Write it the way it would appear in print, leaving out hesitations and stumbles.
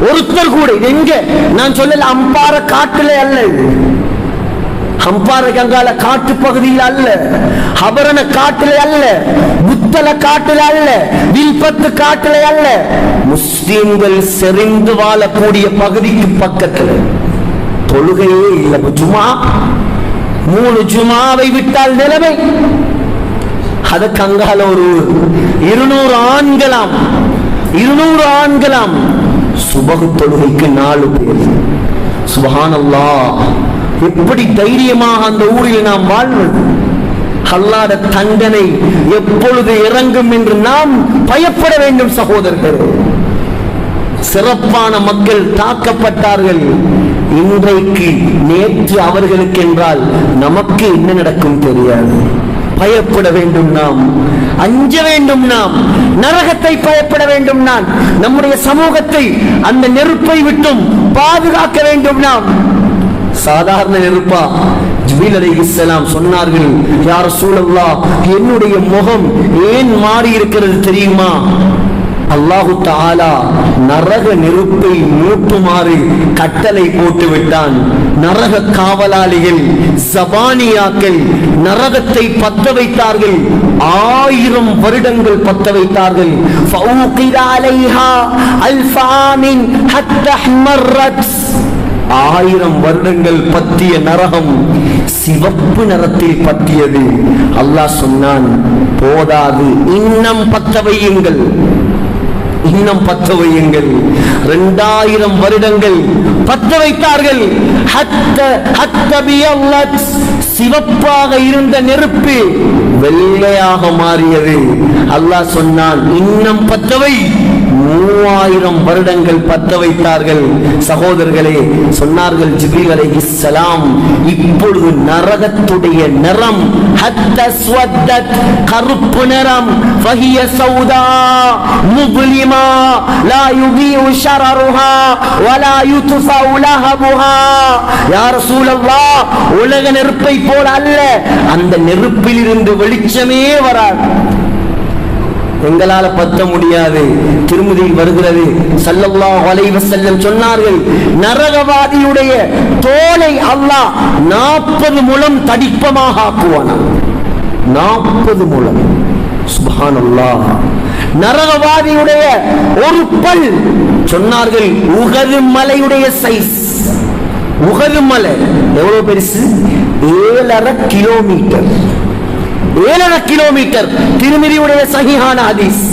ஒருத்தர் கூட. இது எங்க நான் சொல்லல, அம்பார காட்டுல அல்ல, இது அம்பார கங்கால காட்டு பகுதியில் அல்ல, ஹபரண காட்டுல அல்ல, புத்தல காட்டுல அல்ல, வில்பத்து காட்டுல அல்ல, முஸ்லிம்கள் செறிந்து வாழக்கூடிய பகுதிக்கு பக்கத்தில். தொழுகையே இல்லை. ஜுமா 3 ஜுமாவை விட்டால் நிலைமை. அதுக்கு அங்கால ஒரு 200 ஆண்களாம், 200 ஆண்களாம். சுபஹ் தொழுகைக்கு 4 பேர். சுப்ஹானல்லாஹ், எப்படி தைரியமாக அந்த ஊரில் நாம் வாழ்வது? அல்லாஹ்வுடைய தண்டனை எப்பொழுது இறங்கும் என்று நாம் பயப்பட வேண்டும் சகோதரர்களே. சிறப்பான மக்கள் தாக்கப்பட்டார்கள். இன்றைக்கு நேற்று அவர்களுக்கு என்றால் நமக்கு என்ன நடக்கும் தெரியாது. பயப்பட வேண்டும் நாம், அஞ்ச வேண்டும் நாம், நரகத்தை பயப்பட வேண்டும் நாம், நம்முடைய சமூகத்தை அந்த நெருப்பை விட்டும் பாதுகாக்க வேண்டும் நாம். சாதாரண நெருப்பா? ஜிப்ரீல் அலைஹிஸ்ஸலாம் சொன்னார்கள், யா ரசூலல்லாஹ், என்னுடைய முகம் ஏன் மாறி இருக்கிறது தெரியுமா? அல்லாஹு தஆலா நரக நெருப்பை மூட்டுமாறு கட்டளை போட்டு விட்டான். நரக காவலாளிகள் ஜபானியாக்கள் நரகத்தை பத்த வைத்தார்கள். 1000 வருடங்கள் பத்த வைத்தார்கள். ஃபௌகித அலைஹா அல்ஃப ஆமின் ஹத்தா ஹ்மர்ரத். 1000 வருடங்கள் பத்திய நரகம் சிவப்பு நிறத்தில் பத்தியது. அல்லாஹ் சொன்னான், போதாது, இன்னும் பத்த வையுங்கள், இன்னும் பத்த வையுங்கள். 2000 வருடங்கள் பத்த வைத்தார்கள். சிவப்பாக இருந்த நெருப்பு வெள்ளையாக மாறியது. அல்லாஹ் சொன்னான், இன்னும் பத்தவை. 3000 வருடங்கள் பத்த வைத்தார்கள். சகோதரர்களே, சொன்னார்கள் ஜிப்ரீல் அலைஹிஸ்ஸலாம், இப்பொழுது நரகத்துடைய நிறம் ஹத்தஸ்வத்தத், கருப்பு நிறம், ஃபஹிய சௌதா முப்லிமா லா யுபீஉ ஷரருஹா வலா யுத்ஃபஉ லஹபுஹா. யா ரசூலல்லாஹ், உலக நெருப்பை போல அல்ல, அந்த நெருப்பில் இருந்து வெளிச்சமே வராது. எங்களால பத்த முடியாது. திருமதியில் வருகிறது, ஸல்லல்லாஹு அலைஹி வஸல்லம் சொன்னார்கள், நரகவாதியுடைய தோலை அல்லாஹ் 40 முழம் தடிப்பமாக ஆக்குவானாம். 40 முழம். சுப்ஹானல்லாஹ். நரகவாதியுடைய ஒரு பல், சொன்னார்கள், உஹது மலையுடைய சைஸ். உஹது மலை எவ்வளவு பெருசு? 7.5 கிலோமீட்டர். 7.5 கிலோமீட்டர். திருமிதியுடைய சஹீஹான ஹதீஸ்.